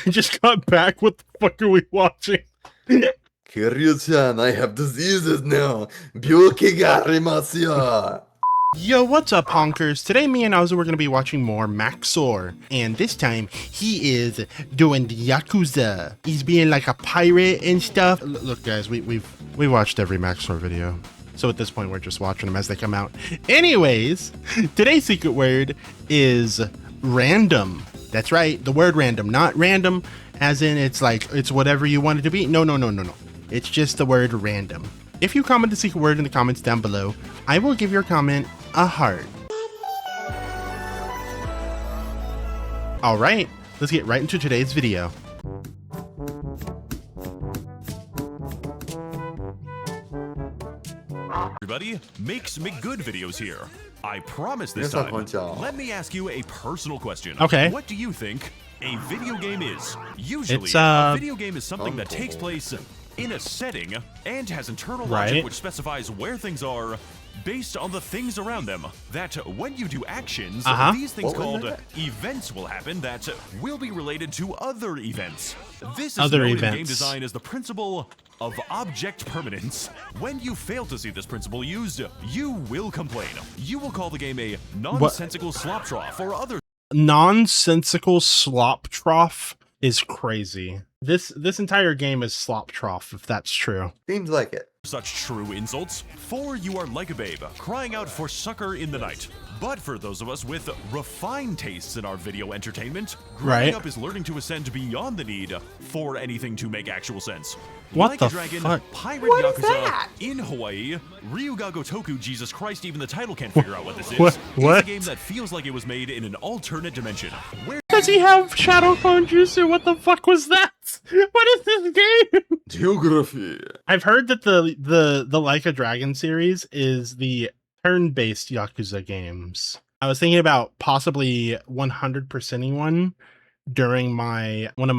Just got back. What the fuck are we watching? Kiryu-chan, I have diseases now. Byuki ga arimasu yo. Yo, what's up, honkers? Today, me and Yakuza, we're going to be watching more Max0r. And this time, he is doing the Yakuza. He's being like a pirate and stuff. Look, guys, we watched every Max0r video. So at this point, we're just watching them as they come out. Anyways, today's secret word is random. That's right, the word random. Not random as in it's like, it's whatever you want it to be. No. It's just the word random. If you comment the secret word in the comments down below, I will give your comment a heart. All right, let's get right into today's video. Everybody, Makes Make Good videos here. I promise this time. Let me ask you a personal question. Okay. What do you think a video game is? Usually, It's, a video game is something that takes place in a setting and has internal logic which specifies where things are based on the things around them. That when you do actions, these things called events will happen that will be related to other events. This is known in game design as the principle of object permanence. When you fail to see this principle used, you will complain. You will call the game a nonsensical slop trough or other. Nonsensical slop trough is crazy. This entire game is slop trough, if that's true. Seems like it. Such true insults. For you are like a babe, crying out for succor in the night. But for those of us with refined tastes in our video entertainment, growing up is learning to ascend beyond the need for anything to make actual sense. What like the a dragon, fuck? Pirate Yakuza in Hawaii, Ryuga Gotoku, Jesus Christ, even the title can't figure out what this is. It's a game that feels like it was made in an alternate dimension. Where Does he have Shadow Clone Jutsu? What the fuck was that? What is this game? Geography. I've heard that the Like a Dragon series is the turn-based Yakuza games. I was thinking about possibly 100%ing one during my my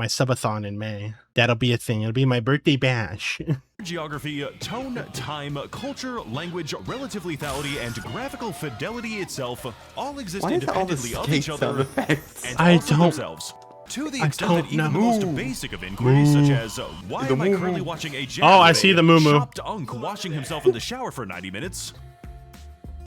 subathon in May. That'll be a thing. It'll be my birthday bash. geography, tone, time, culture, language, relative lethality, and graphical fidelity itself all exist independently of each other and also themselves. To the extent that even the most basic of inquiries, such as why am I currently watching a I see the moo-moo. chopped unk washing himself in the shower for 90 minutes,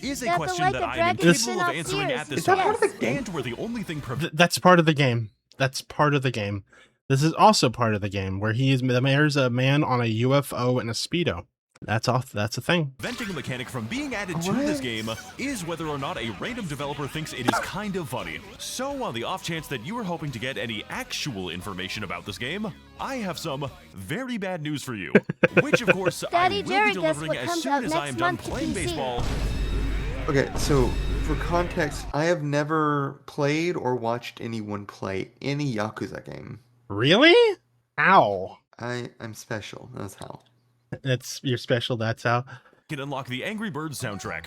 is a question that I am incapable of answering at this time, and we're the only thing that's part of the game. That's part of the game. This is also part of the game where there's a man on a UFO and a Speedo. That's off. That's a thing. Preventing a mechanic from being added to this game is whether or not a random developer thinks it is kind of funny. So on the off chance that you are hoping to get any actual information about this game, I have some very bad news for you. Which of course I will be delivering as soon as I am done playing baseball. Okay, so for context, I have never played or watched anyone play any Yakuza game. Really? How? I'm special. That's how. You're special. That's how. Can unlock the Angry Birds soundtrack.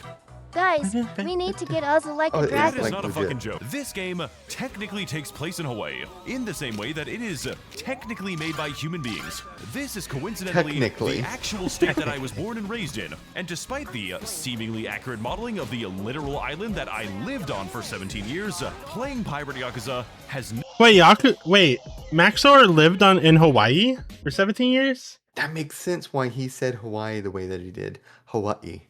Guys, we need to get us like a dragon. That is not a fucking joke. This game technically takes place in Hawaii, in the same way that it is technically made by human beings. This is coincidentally the actual state that I was born and raised in, and despite the seemingly accurate modeling of the literal island that I lived on for 17 years, playing Pirate Yakuza has Wait, Max0r lived in Hawaii for 17 years? That makes sense why he said Hawaii the way that he did. Hawaii.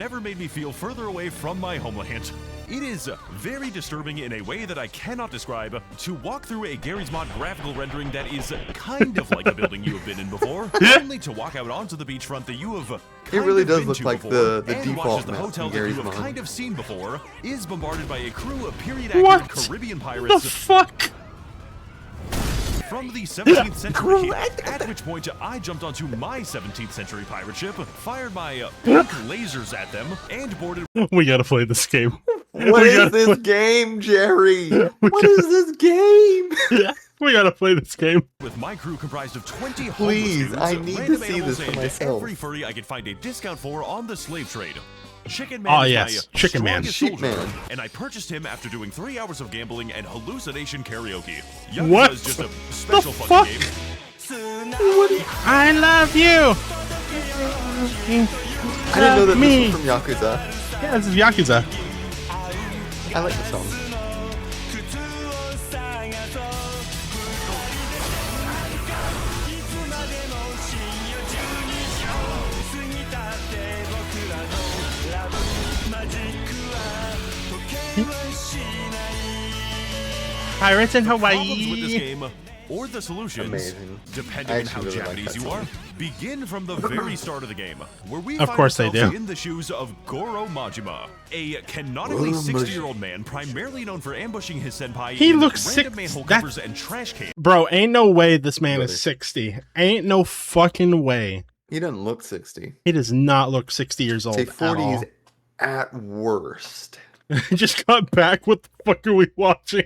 never made me feel further away from my homeland. It is very disturbing in a way that I cannot describe to walk through a Garry's Mod graphical rendering that is kind of like a building you have been in before, only to walk out onto the beachfront that you have it really does look like the and default the map hotel from Garry's that you have Mod. kind of seen before is bombarded by a crew of period-accurate Caribbean pirates. The fuck? From the 17th century, at which point I jumped onto my 17th century pirate ship, fired my pink lasers at them, and boarded. We gotta play this game. What is this game, Jerry? What is this game? We gotta play this game. With my crew comprised of 20 Please, homeless I dudes, need to random see animals, this for and myself. every furry I could find a discount for on the slave trade. Chicken Man Oh is yes, my Chicken Man. strongest soldier, Man. and I purchased him after doing 3 hours of gambling and hallucination karaoke. What? Yakuza is just a special The fucking fuck? game. I love you. I didn't know that this was from Yakuza. Yeah, this is Yakuza. I like the song. Pirates in Hawaii. Problems with this game, or the solutions, Amazing. depending on how really like Japanese that you are, begin from the very start of the game, where we Of find course they ourselves do. in the shoes of Goro Majima, a canonically 60-year-old man primarily known for ambushing his senpai He in looks random 60. manhole That- covers and trash cans. Bro, ain't no way this man is 60. Ain't no fucking way. He doesn't look 60. He does not look 60 years old Say at 40 all. is at worst. Just got back. What the fuck are we watching?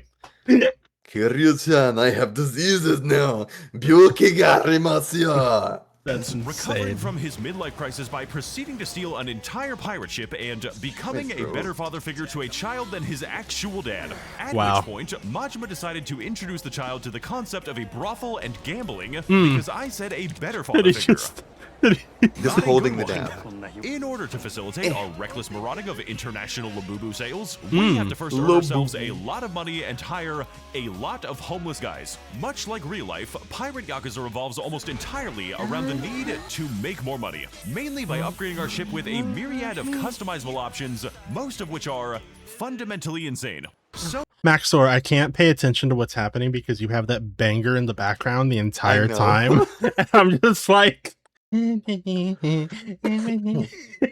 Kiryu-chan, I have diseases now. Byuki ga arimasu yo. That's Recovering insane. from his midlife crisis by proceeding to steal an entire pirate ship and becoming Wait, a bro. better father figure to a child than his actual dad. At Wow. which point, Majima decided to introduce the child to the concept of a brothel and gambling because I said a better father Did he figure. just... Just Not a holding the good dab. one. In order to facilitate our reckless marauding of international Labubu sales, we have to first earn ourselves a lot of money and hire a lot of homeless guys. Much like real life, Pirate Yakuza revolves almost entirely around the need to make more money, mainly by upgrading our ship with a myriad of customizable options, most of which are fundamentally insane. So Max0r, I can't pay attention to what's happening because you have that banger in the background the entire know. time. And I'm just like...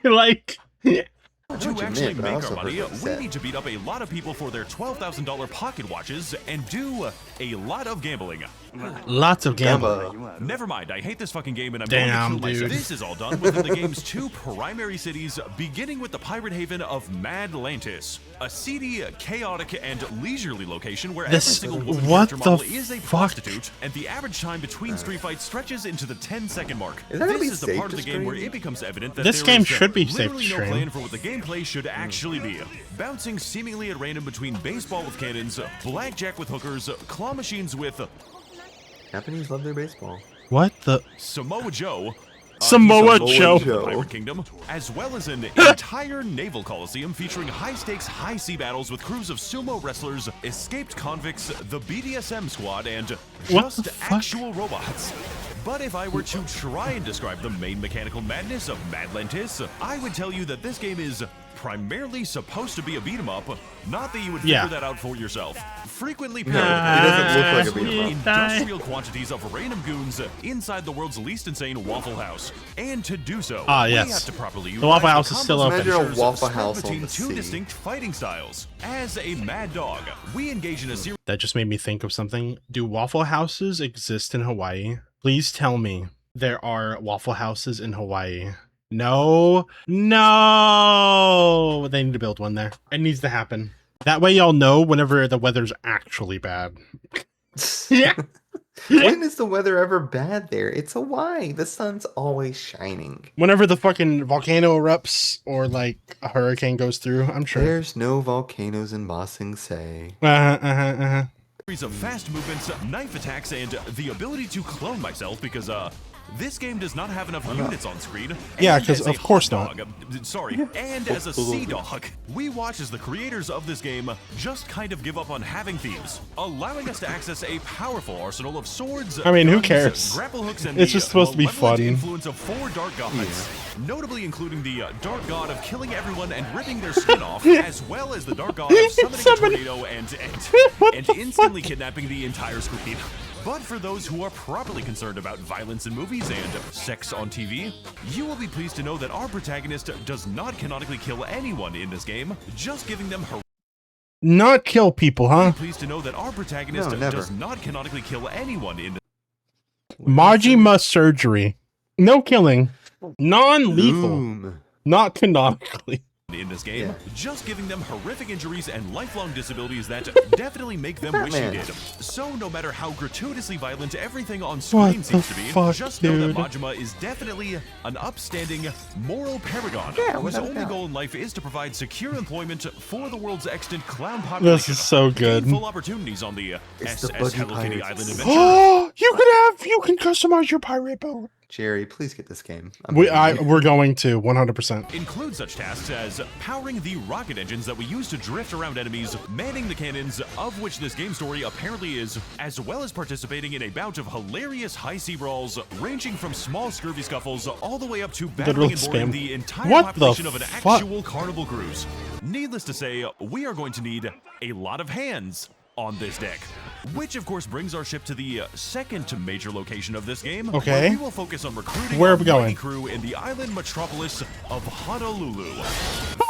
like... to you actually meant, but I make also our money, heard what you we said. need to beat up a lot of people for their $12,000 pocket watches and do a lot of gambling. Lots of gambling. Gamba. Never mind, I hate this fucking game and I'm Damn, going to kill myself. dude. This is all done within the game's two primary cities, beginning with the pirate haven of Madlantis, a seedy, chaotic, and leisurely location where This- every single woman what character the model is a fuck? prostitute, and the average time between street fights stretches into the 10-second mark. Is that gonna be This is the safe part of to the game where stream? it becomes evident that This there game is should be safe to literally no stream. plan for what the gameplay should actually be. Bouncing seemingly at random between baseball with cannons, blackjack with hookers, claw machines with Japanese love their baseball. What the... Samoa Joe. Samoa he's a Joe. lord of the Pirate Kingdom, as well as an entire naval coliseum featuring high-stakes, high-sea battles with crews of sumo wrestlers, escaped convicts, the BDSM squad, and What just the fuck? actual robots. But if I were to try and describe the main mechanical madness of Madlantis, I would tell you that this game is primarily supposed to be a beat-em-up, not that you would figure Yeah. that out for yourself. Frequently No, it doesn't look like a beat 'em up. industrial quantities of random goons inside the world's least insane Waffle House. And to do so, Ah, we yes. have to properly The Waffle utilize House is still combos open. and Imagine a features Waffle spread House on between the two sea. distinct fighting styles. As a mad dog, we engage in a series That just made me think of something. Do Waffle Houses exist in Hawaii? Please tell me there are Waffle Houses in Hawaii. No. No! They need to build one there. It needs to happen. That way y'all know whenever the weather's actually bad. Yeah. When is the weather ever bad there? It's Hawaii. The sun's always shining. Whenever the fucking volcano erupts or like a hurricane goes through, I'm sure. There's no volcanoes in Ba Sing Se. of fast movements, knife attacks, and the ability to clone myself because, this game does not have enough units on screen. Yeah, And 'cause as a of course hot not. dog, sorry, and as a sea dog, we watch as the creators of this game just kind of give up on having themes, allowing us to access a powerful arsenal of swords, I mean, who guns, cares? grapple hooks, and It's the just supposed to be malevolent fun. influence of 4 dark gods, notably including the dark god of killing everyone and ripping their skin off, as well as the dark god of summoning a tornado and instantly kidnapping the entire screen. But for those who are properly concerned about violence in movies and sex on TV, you will be pleased to know that our protagonist does not canonically kill anyone in this game, just giving them her. Not kill people, huh? Pleased to know that our protagonist No, never. does not canonically kill anyone in. Majima surgery. No killing. Non-lethal. Boom. Not canonically. In this game, Yeah. just giving them horrific injuries and lifelong disabilities that definitely make them wish he Batman. did. So no matter how gratuitously violent everything on What screen the seems to be, fuck, just know that dude? Majima is definitely an upstanding, moral paragon Yeah, whose without a only doubt. goal in life is to provide secure employment for the world's extant clown population. This is so good. Gain full opportunities on the It's the SS Buggy Hello Kitty Pirates. Island adventure. Oh, you can customize your pirate boat. Jerry, please get this game. We're going to 100%. Include such tasks as powering the rocket engines that we use to drift around enemies, manning the cannons, of which this game story apparently is, as well as participating in a bout of hilarious high sea brawls, ranging from small scurvy scuffles all the way up to battling and boarding the entire population of an actual carnival cruise. Needless to say, we are going to need a lot of hands on this deck. Which, of course, brings our ship to the second major location of this game. Okay. Where we will focus on recruiting where are our we going? mighty crew in the island metropolis of Honolulu.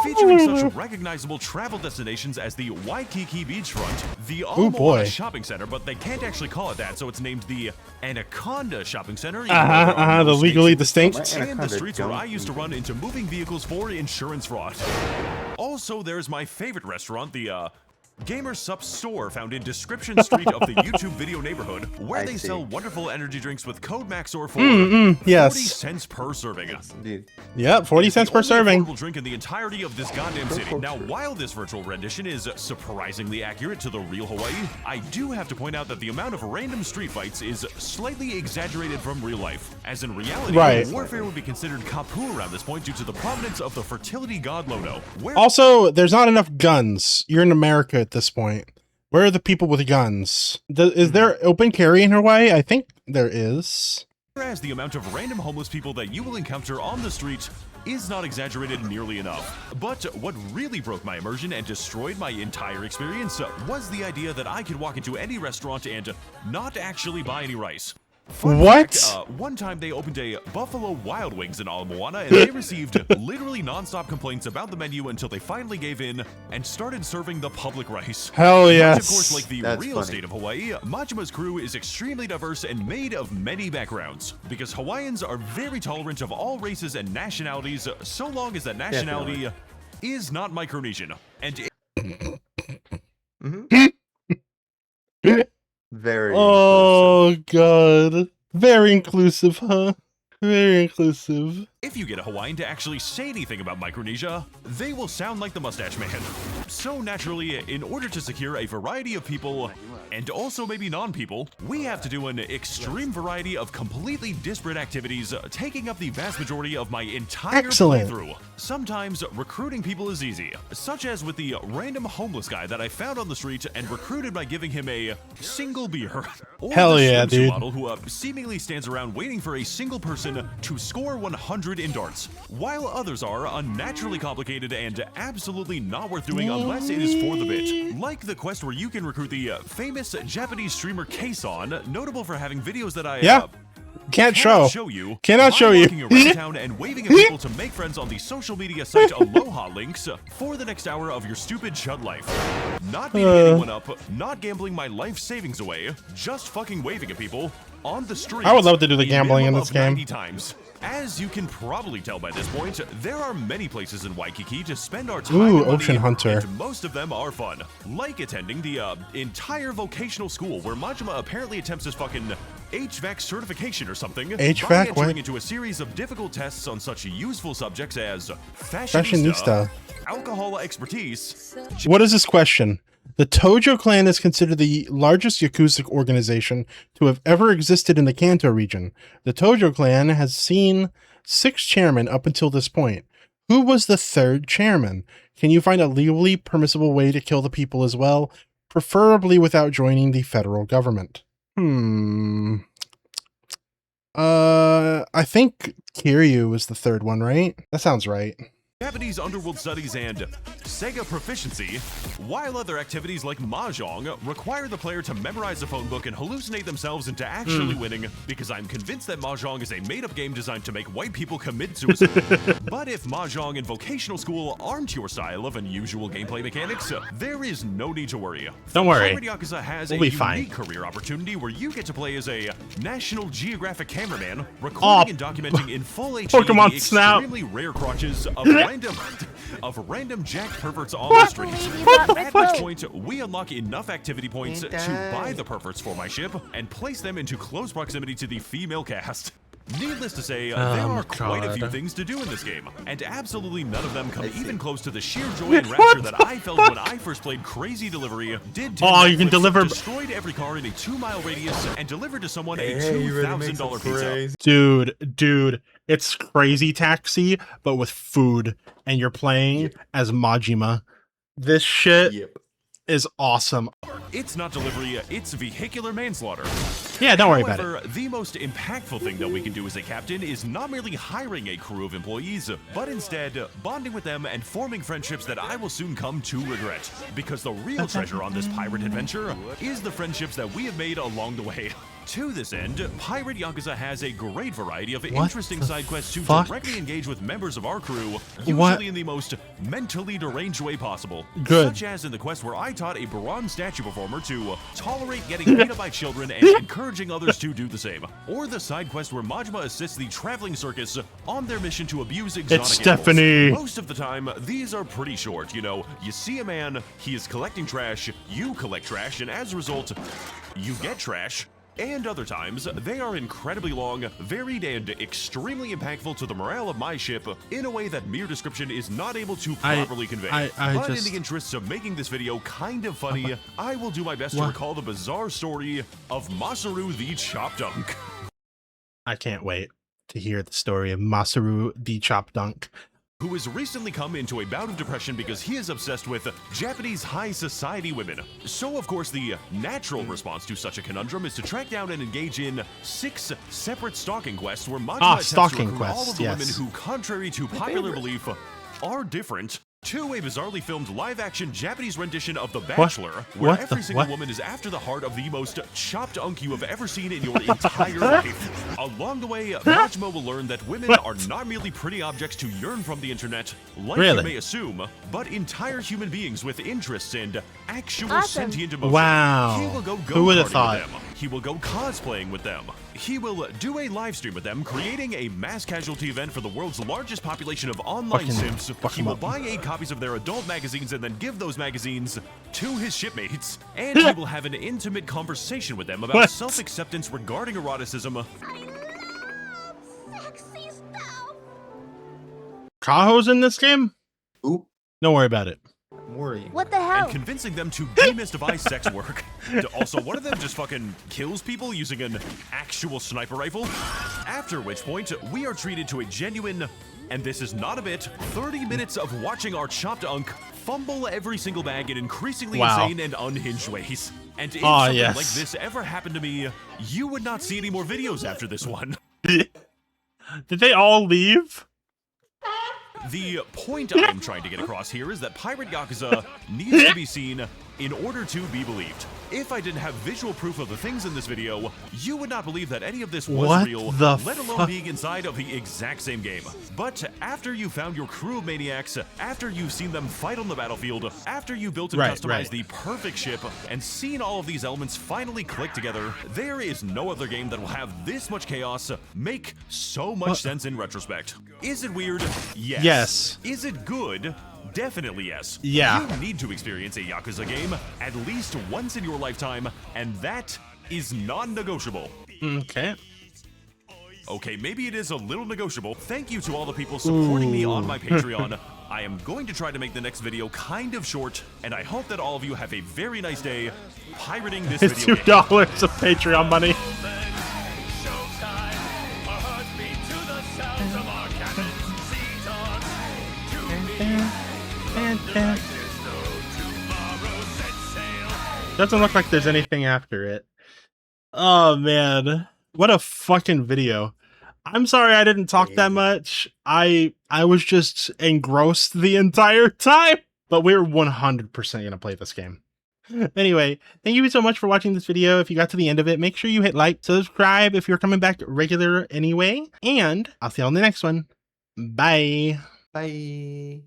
Featuring such recognizable travel destinations as the Waikiki Beachfront, the Moana Shopping Center, but they can't actually call it that, so it's named the Anaconda Shopping Center. The legally distinct. And the streets where I used to run into moving vehicles for insurance fraud. Also, there's my favorite restaurant, the Gamer Sup store, found in Description Street of the YouTube video neighborhood, where they sell wonderful energy drinks with code Max0r for 40 cents per serving. Yes, indeed. Yep, 40 cents per serving. Drink in the entirety of this goddamn city. Now, while this virtual rendition is surprisingly accurate to the real Hawaii, I do have to point out that the amount of random street fights is slightly exaggerated from real life, as in reality, warfare would be considered kapu around this point due to the prominence of the fertility god Lono. Also, there's not enough guns. You're in America at this point. Where are the people with guns? Is there open carry in Hawaii? I think there is. Whereas the amount of random homeless people that you will encounter on the street is not exaggerated nearly enough. But what really broke my immersion and destroyed my entire experience was the idea that I could walk into any restaurant and not actually buy any rice. One time they opened a Buffalo Wild Wings in Moana, and they received literally non-stop complaints about the menu until they finally gave in and started serving the public rice. Hell yes. Of course, like the real state of Hawaii, Majima's crew is extremely diverse and made of many backgrounds, because Hawaiians are very tolerant of all races and nationalities, so long as that nationality is not Micronesian. And Very God. Very inclusive, huh? Very inclusive. If you get a Hawaiian to actually say anything about Micronesia, they will sound like the Mustache Man. So naturally, in order to secure a variety of people, and also maybe non-people, we have to do an extreme variety of completely disparate activities, taking up the vast majority of my entire playthrough. Sometimes recruiting people is easy, such as with the random homeless guy that I found on the street and recruited by giving him a single beer. Or Hell the yeah, dude. model who seemingly stands around waiting for a single person to score 100 in darts, while others are unnaturally complicated and absolutely not worth doing unless it is for the bit. Like the quest where you can recruit the famous Japanese streamer K-san, notable for having videos that I cannot show you walking around town and waving at people to make friends on the social media site Aloha links for the next hour of your stupid chud life. Not beating anyone up, not gambling my life savings away, just fucking waving at people on the street. I would love to do the gambling in this game. 90 times. As you can probably tell by this point, there are many places in Waikiki to spend our time. Ooh, Ocean Hunter. And most of them are fun. Like attending the entire vocational school where Majima apparently attempts his fucking HVAC certification or something. HVAC? By entering into a series of difficult tests on such useful subjects as fashionista, alcohol expertise. What is this question? The Tojo clan is considered the largest Yakuza organization to have ever existed in the Kanto region. The Tojo clan has seen 6 chairmen up until this point. Who was the 3rd chairman? Can you find a legally permissible way to kill the people as well? Preferably without joining the federal government. I think Kiryu is the 3rd one, right? That sounds right. Japanese underworld studies and Sega proficiency, while other activities like Mahjong require the player to memorize a phone book and hallucinate themselves into actually winning, because I'm convinced that Mahjong is a made-up game designed to make white people commit suicide. But if Mahjong and vocational school aren't your style of unusual gameplay mechanics, there is no need to worry. Don't worry. Yakuza has a unique career opportunity where you get to play as a National Geographic cameraman, recording and documenting in full HD Pokemon the Snap. extremely rare crotches of random jack perverts on the street. At which point, we unlock enough activity points to buy the perverts for my ship and place them into close proximity to the female cast. Needless to say, there are quite a few things to do in this game, and absolutely none of them come even close to the sheer joy and rapture that I felt when I first played Crazy Delivery. You can deliver. Destroyed every car in a 2-mile radius and delivered to someone a $2,000 pizza. Dude, it's Crazy Taxi, but with food, and you're playing as Majima. This shit is awesome. It's not delivery, it's vehicular manslaughter. Yeah, don't worry about it. However, the most impactful thing that we can do as a captain is not merely hiring a crew of employees, but instead bonding with them and forming friendships that I will soon come to regret. Because the real treasure on this pirate adventure is the friendships that we have made along the way. To this end, Pirate Yakuza has a great variety of interesting side quests to directly engage with members of our crew, usually in the most mentally deranged way possible. Such as in the quest where I taught a bronze statue performer to tolerate getting beat up by children and encouraging others to do the same. Or the side quest where Majima assists the traveling circus on their mission to abuse exotic animals. Stephanie! Most of the time, these are pretty short, you know. You see a man, he is collecting trash, you collect trash, and as a result, you get trash. And other times, they are incredibly long, varied, and extremely impactful to the morale of my ship in a way that mere description is not able to properly convey. But in the interests of making this video kind of funny, I will do my best to recall the bizarre story of Max0r the Chop Dunk. I can't wait to hear the story of Max0r the Chop Dunk, who has recently come into a bout of depression because he is obsessed with Japanese high society women. So, of course, the natural response to such a conundrum is to track down and engage in 6 separate stalking quests where Majima attempts to recruit all of the women who, contrary to popular belief, are different, to a bizarrely filmed live-action Japanese rendition of The Bachelor, where every single woman is after the heart of the most chopped unk you have ever seen in your entire life. Along the way, Majima will learn that women are not merely pretty objects to yearn from the internet, like you may assume, but entire human beings with interests and actual sentient emotion. Wow. He will go Who would have thought? with them. He will go cosplaying with them. He will do a live stream with them, creating a mass casualty event for the world's largest population of online sims. He will buy 8 copies of their adult magazines and then give those magazines to his shipmates. And he will have an intimate conversation with them about self-acceptance regarding eroticism. Sexy stuff. Kaho's in this game? Ooh. Don't worry about it. What the hell? And convincing them to demystify sex work. Also, one of them just fucking kills people using an actual sniper rifle. After which point, we are treated to a genuine, and this is not a bit, 30 minutes of watching our chopped unk fumble every single bag in increasingly insane and unhinged ways. And if something like this ever happened to me, you would not see any more videos after this one. Did they all leave? The point I am trying to get across here is that Pirate Yakuza needs to be seen in order to be believed. If I didn't have visual proof of the things in this video, you would not believe that any of this was real, let alone being inside of the exact same game. But after you found your crew of maniacs, after you've seen them fight on the battlefield, after you built and customized the perfect ship, and seen all of these elements finally click together, there is no other game that will have this much chaos make so much sense in retrospect. Is it weird? Yes. Is it good? Definitely yes. Yeah. You need to experience a Yakuza game at least once in your lifetime, and that is non-negotiable. Okay. Okay, maybe it is a little negotiable. Thank you to all the people supporting me on my Patreon. I am going to try to make the next video kind of short, and I hope that all of you have a very nice day pirating this video game. It's $2 of Patreon money. Doesn't look like there's anything after it. Oh man, what a fucking video. I'm sorry I didn't talk that much. I was just engrossed the entire time, but we're 100% gonna play this game. Anyway, thank you so much for watching this video. If you got to the end of it, make sure you hit like, subscribe if you're coming back regular anyway, and I'll see you on the next one. Bye. Bye.